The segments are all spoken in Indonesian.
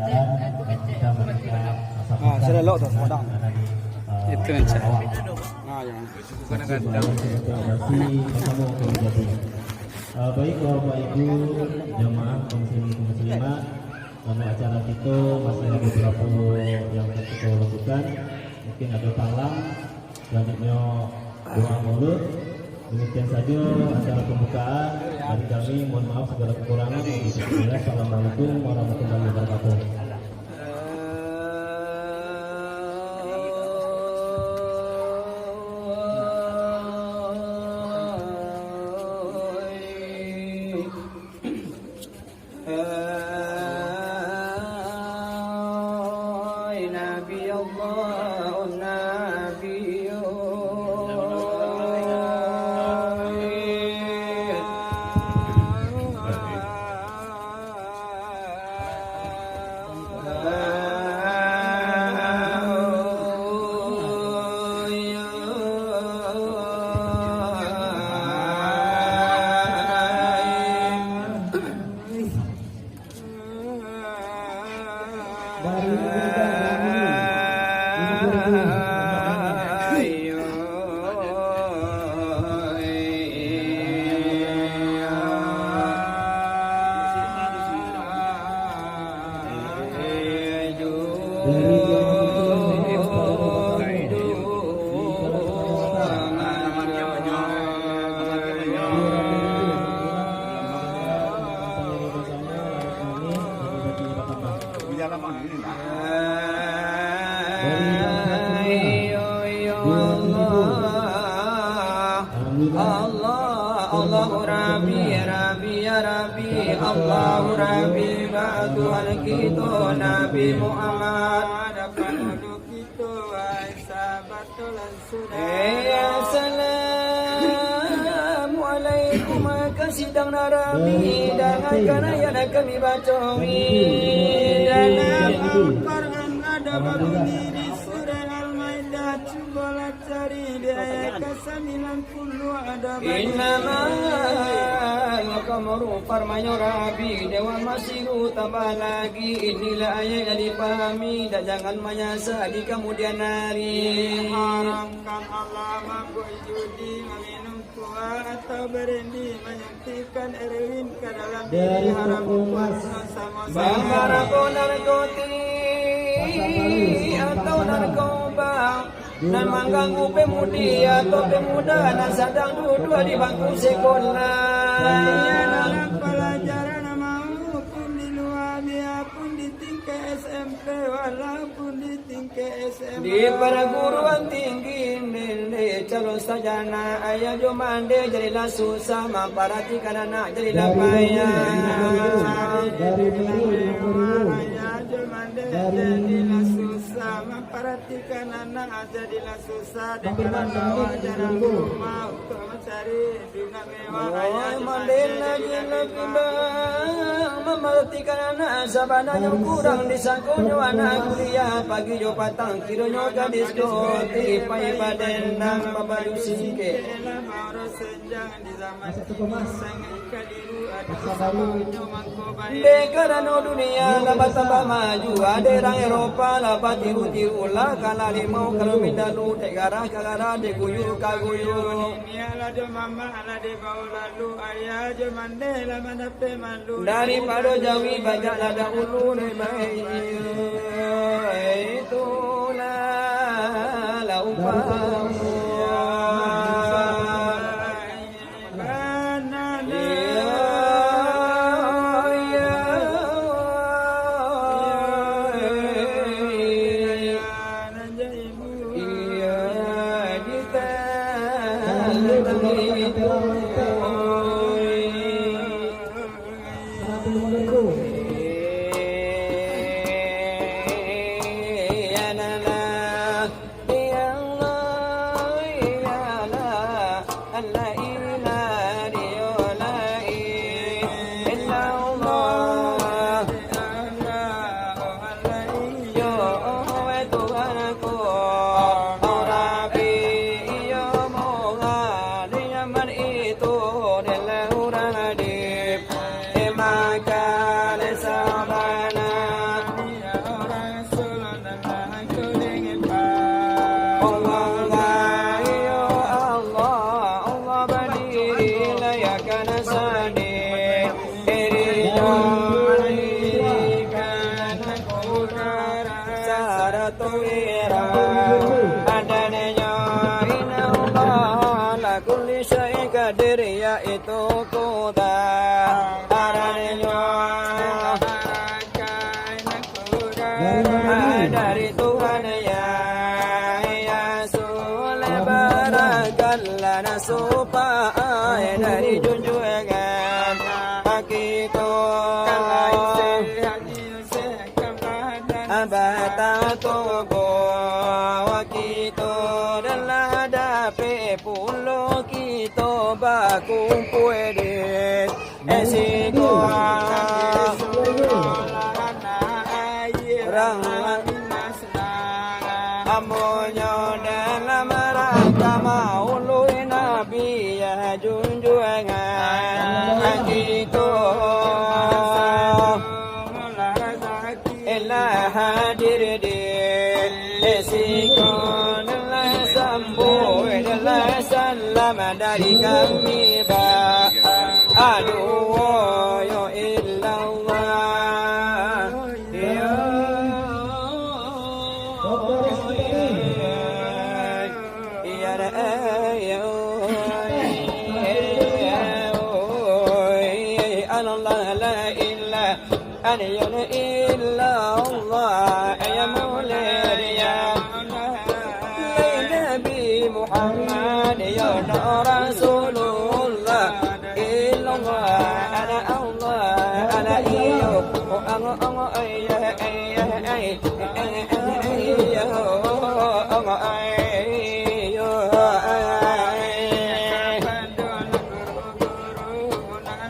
jalan dan kita mereka sila lo tuh padang. Itu aja. Baik Bapak Ibu jemaah kaum muslimin muslimat, karena acara itu masih ada beberapa yang kita lakukan. Mungkin ada talam, selanjutnya doa maulud. Demikian saja acara pembukaan dari kami. Mohon maaf segala kekurangan. Assalamualaikum warahmatullahi wabarakatuh. Allahu Rabbi ya Rabbi Allahu Rabbi Tuhan kita Nabi Muhammad Assalamualaikum kasidang narabi dan karena kami bacawi dan Al-Quran ada baru diri surah Al-Maidah cobalah cari di ayat ke-90 ada innama al-qamaru farmanyo Rabi Dewa Masiru tambah lagi inilah ayat yang dipahami dan jangan menyasar di kemudian hari haramkan Allah mabuk judi meminum tua atau berendi menyuntikkan heroin ke dalam diri haram sama narkotik atau narkoba dan mengganggu pemudi atau pemuda dan sedang duduk di bangku sekolah dalam pelajaran maupun di luar biarpun di tingkat SMP walaupun di tingkat SMP di perguruan tinggi nilai calon sarjana ayah jomande jadilah susah memperhatikan anak jadilah payah jadilah susah memperhatikan anak jadilah susah dengan bawa jalan rumah untuk mencari dunia mewah ayah mandil lagi memperhatikan anak sabananya kurang disangkunyo anak kuliah pagi jo patang kironyo gadis doti pai padendang babayu singke mau senjang di zaman sang kadiru ada dekarano dunia labat tambah maju ada orang Eropa labat tiru-tiru lah kalau limau kalau mindalu tegara kagara deguyu kaguyu niala de mama ala de baulalu ayah je mandela manape malu daripada jawi banyak ada ulun itulah laupamu tatwira adanya inna Allah la kulli syai'in qadir yaitu kuda adanya dari Tuhan ya Rasul barakallah supaya dari junjungan kita abata togo kita dalam hadapi pulau kita bakumpu edit esiko amonyo dalam rangka maului nabi ya junjungan kita elah hadir di esiko dalam sambut dalam salam dari kami aduh ya illallah ya إلا الله يا مولاي يا نبي محمد يا رسول الله إلا الله أنا الله أنا إيوب وأنا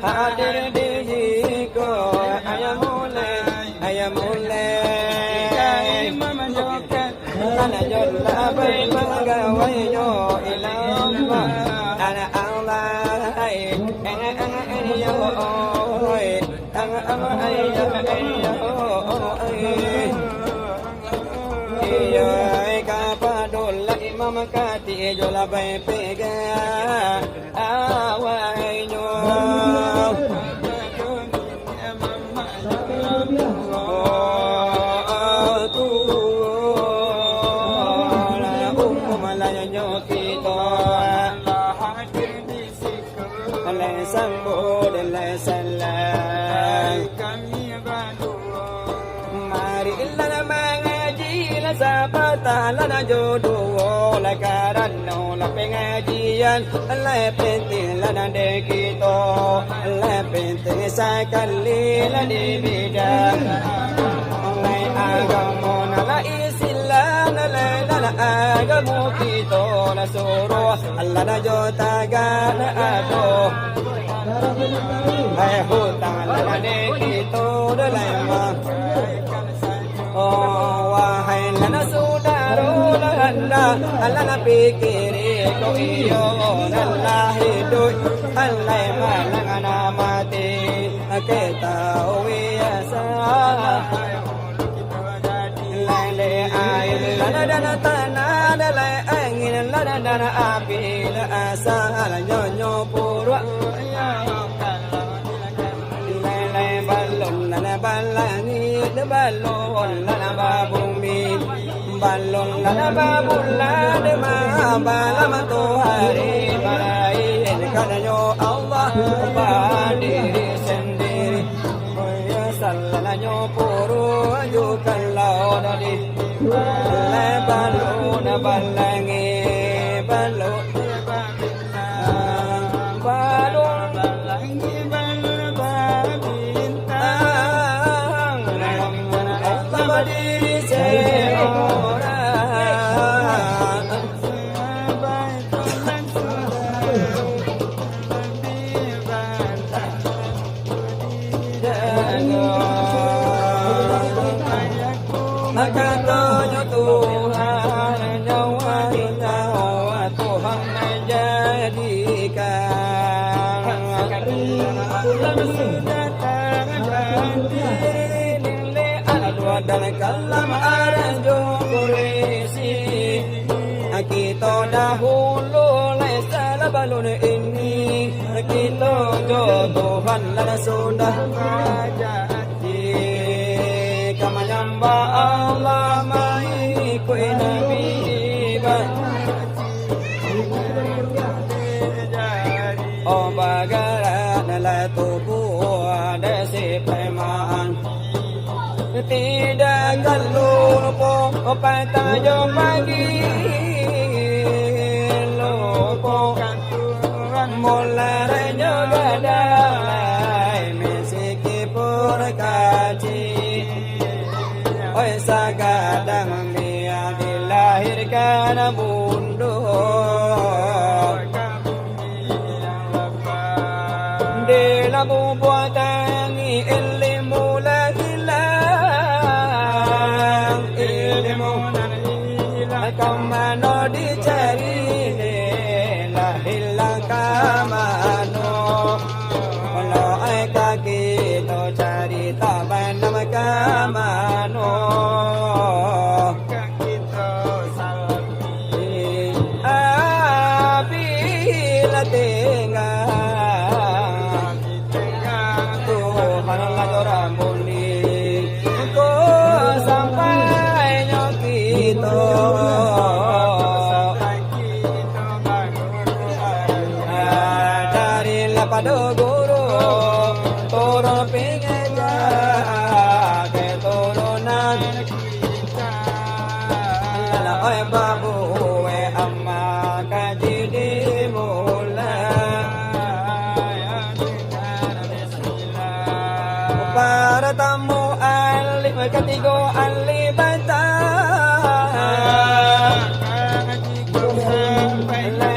hadir diriku ayam mulai ana jolla bay pagawai yo ilallah ana Allah ana yo ana yo kapadul imam kati jolla bay pega awai yo lana jodoh la karano la pengajian la penting lana de kita la penting sekali la di bidang la agama la Islam la agama kita la suruh Allah na jotagan ado hai hutang lana de kita dalam oh wahai lana saudara lana lana pikiri ko iyo Allah hidup Allah malangana mati kita wiasa lale air lana dana tanah lale angin lana dana api la asal nyonyo purwa balon lana balangi balon lana babumi balon lana babulla de ma balam tuhari malai kanyo Allah badiri sendiri ya sallanyo puru ajukallau dadi la balon balangi balon balon balangi berdiri seorang katanya Tuhan nyawa Tuhan menjadikan dan kalam arjo kurisi kita dahulu laisa balun ini kita Tuhan lana sudah jadi kama nyamba Allah mai tidak lupa patayo pagi lupa mulanya gadai meskipun kecil oi sagadang dia dilahirkan bunduk di labu buatan ilmu hilang ilmu kamano dicari lah hilang kamano kalau kaki to cari taban nama kamano kita salapi apila tinggal Tuhan lajoran buni ko sampai nyokito dari lapado guru turun pengeja keturunan lala oi babu we amma kaji dimulai para tamu alif ketigo alif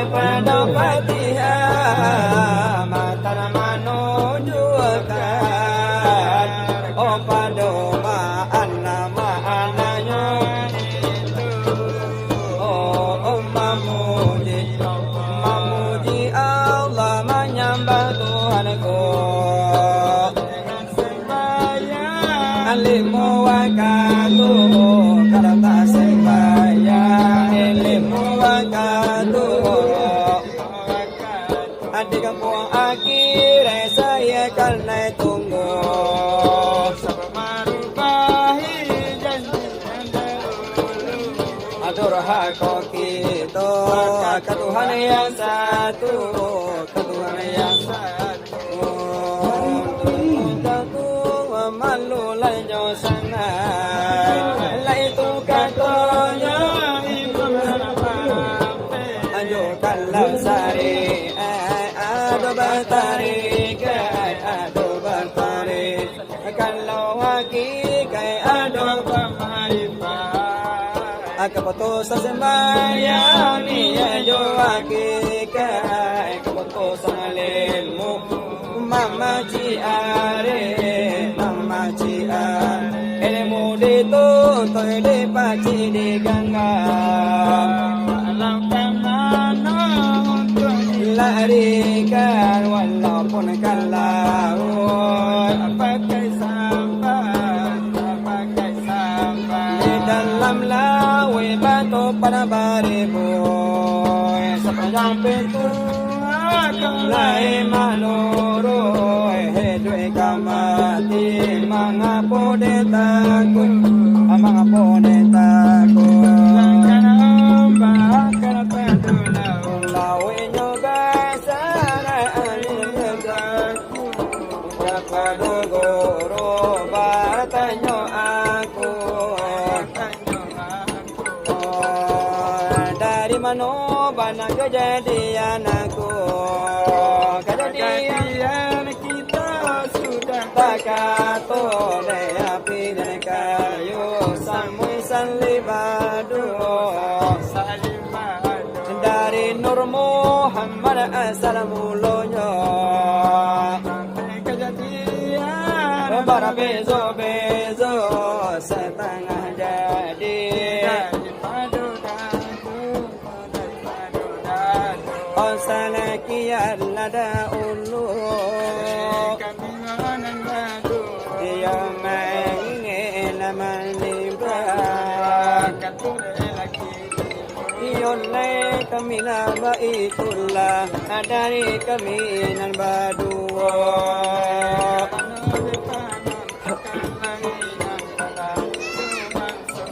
pada Fatihah mata menujukan oh pada makna-maknanya oh memuji Allah menyembah Tuhanku alimu wakatuh karena sembahyang ilmu wakatuh adik kampung akhir saya karena tunggu marubahi janji adur hak kita ke Tuhan yang satu ke Tuhan yang satu malu lanyo sangat lah itu katanya imam ayo kalau sari ado batari kalau hakikat ado pamaripat keputusan sembahyang ni ayo hakikat keputusan ilmu mama ciare ilmu dituntut dipaci digenggam alam kemana untuk dilarikan walaupun kalau pakai sampah di dalam lawi batu pada baribu sepanjang pintu lai manuru hedwe kamati mangapode takut mangapode takut bakal peduna lawe nyoga sara anilgaku kapado goro baratanyo aku dari mano bana kejadian aku kejadian kita sudah takato le api dan kayu samui salibadu dari Nur Muhammad assalamulonyo kejadian bara bezo setengah jadi Osalakian lada ulu kami manan madu yang maingin manimba kature laki yonai kami nama itulah dari kami nan badua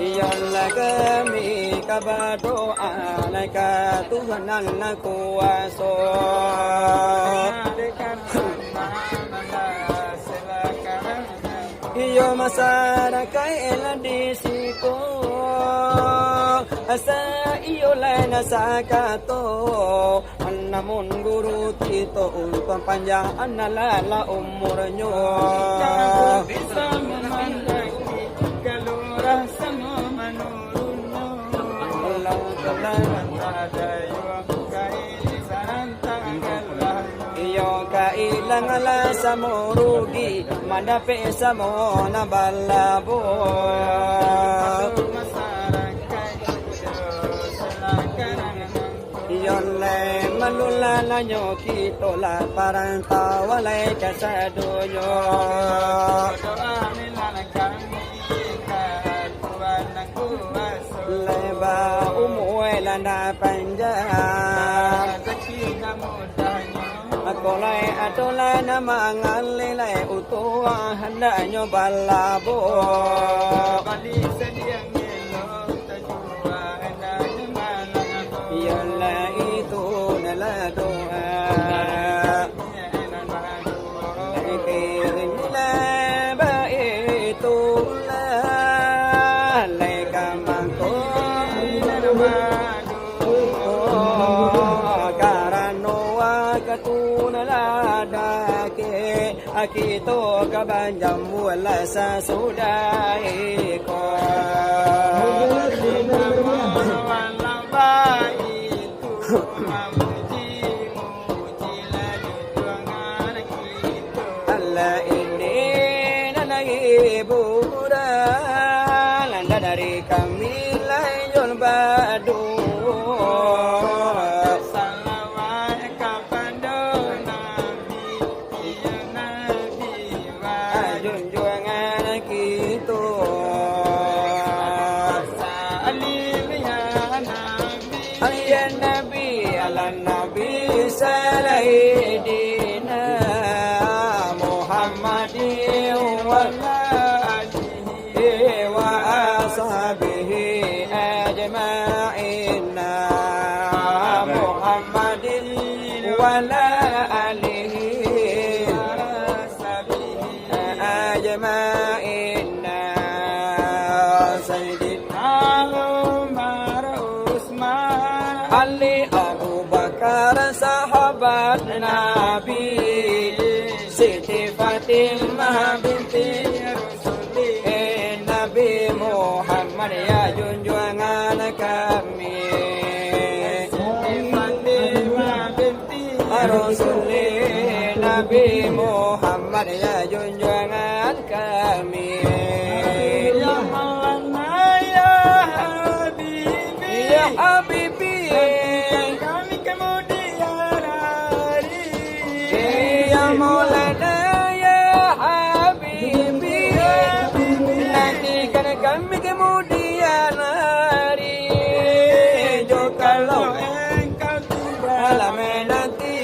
Iyalah kami kaberdoa naika Tuhan yang kuasa. Iyo masyarakat eladisiko asa iyo lena sakato namun guru tito untuk panjang analala umurnya bisa memandaki kalurah sama manurunno Allah kelaran tadayo kaili sarantanggalah iyo kailang ala sa morugi madape sa mo na balabo Iyon le malulala nyo kito la parang tawalay ka sa dunyo doa nila na kami katuan ng kuwaso leba umuwela na panjang kakita mo danyo ako lay atola na mga lilay utuwa handa nyo balabo bali sa diyang Akito kabanjam wala sa sudai ko walang baitu mamuji lajuangan kita Allah ini nanagibura landa dari kami layon badu Sayyidina Muhammadin wa alihi wa ashabihi ajma'in Muhammadin wa alihi wa ashabihi ajma'in Sayyidina Umar Usman Ali Abu Bakar sahabat Nabi Siti Fatimah binti Rasulullah Nabi Muhammad ya junjungan kami Siti Fatimah binti Rasulullah Nabi Muhammad ya junjungan kami Ya Allah ya Habibi Ya Habibi Maulana ya Habibi nantikan kami kemudian hari jo kalau engkau tidak menanti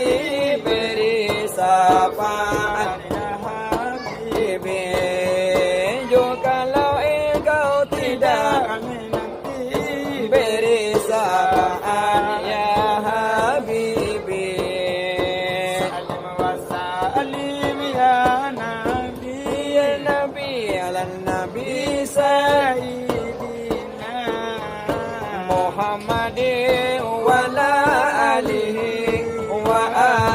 beri syafaat ya Habibi jo kalau engkau tidak menanti beri syafaat ya Habibi Nabi Sayyidina Muhammadin wa alihi wa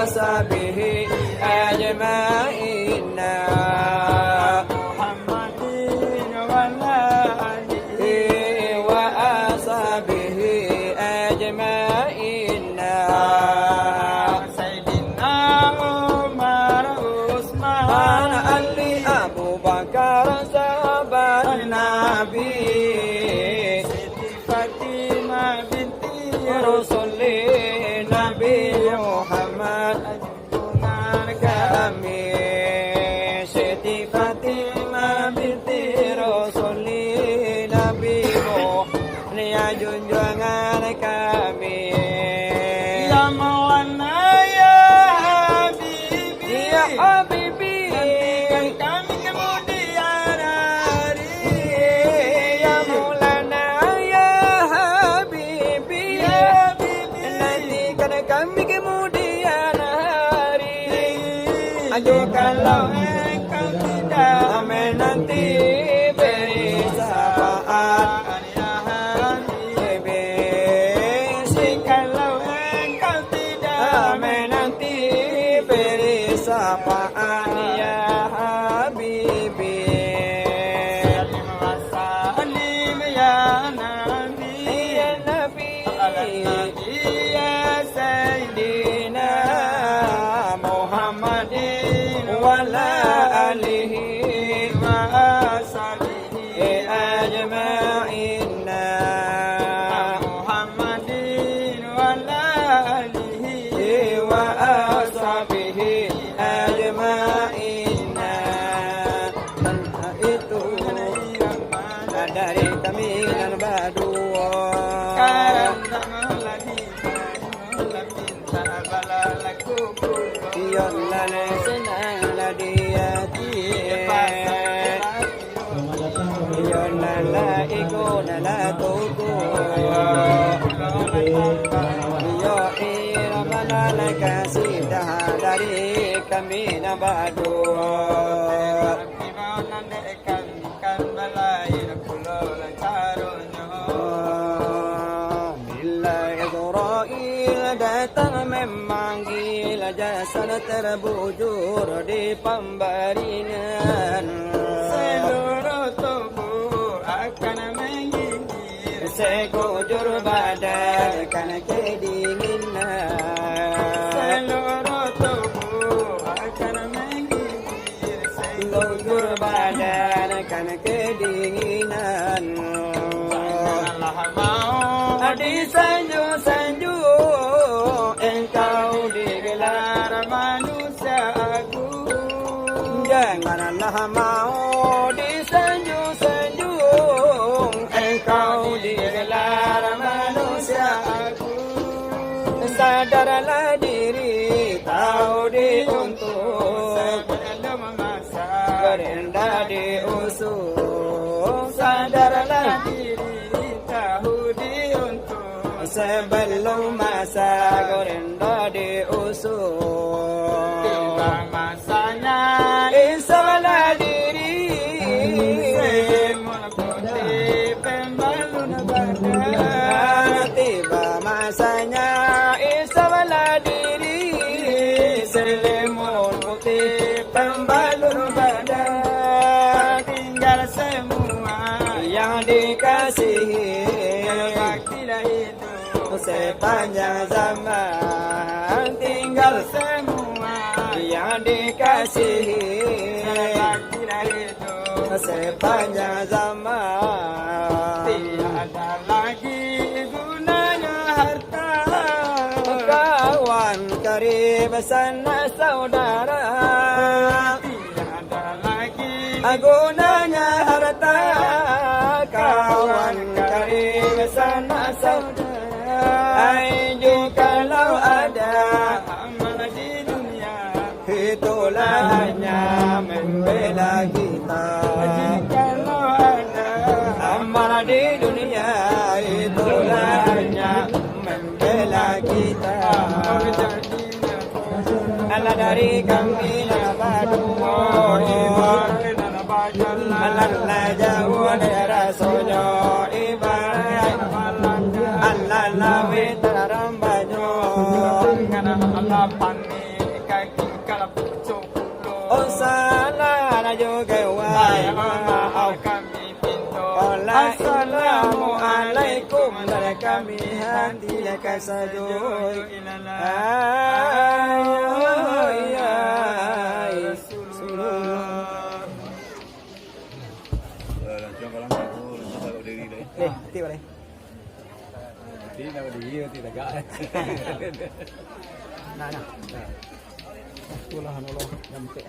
ashabihi ajma'in Muhammadin wa alihi wa ashabihi ajma'in Sayyidina Umar Usman Ali Abu Bakar Nabi Siti Fatimah binti Rasulullah Nabi Muhammad junjungan kami Siti Fatimah binti Rasulullah Nabi Muhammad ya junjungan kami Ya Maulana ya Habibi Ya Habibi kami kemudian kami kemudian hari ajo kalau engkau tidak menanti dari kami dan badu Karam damaladi minta balalaku Yon lale senang ladiyati Selamat datang kembali. Yon lala iko nala tuku Yo irama lala kasih dah dari kami dan badu kan balai pulau lancaronyo Bila Israel datang memanggil jasad terbujur di pembaringan seluruh tubuh akan menggigil sekujur badan karena kedinginan seluruh tubuh akan menggigil sekujur badan karena kedinginan Allah mau di sanju-sanju engkau digelar manusia agung janganlah mau di sanju-sanju engkau digelar manusia agung sadarlah diri tahu diuntuk sebelum masa berendah diusung sadarlah diri tahu diuntung sebelum masa gorendah diusung tiba masanya insyaAllah diri semula putih pembalun badan tiba masanya insyaAllah diri selimut putih pembalur badan tinggal semua yang dikasihi baktilah itu sepanjang zaman tinggal semua yang dikasihi baktilah itu sepanjang zaman tiada lagi gunanya harta kawan karib sana saudara tiada lagi gunanya harta kawan karib sana saudara ai jikalau ada amal di dunia itulah hanya membela kita jikalau ada amal di dunia itulah hanya membela kita Allah dari kami nabadu Allah jauh dari rasulnya ibarat Allah lawi taram banyo Allah pani kaki kalau pucuk oh salah juga wa kami pintu Assalamualaikum dari kami hati kasajud tiba deh. Nah. Pulah Allah nyampe.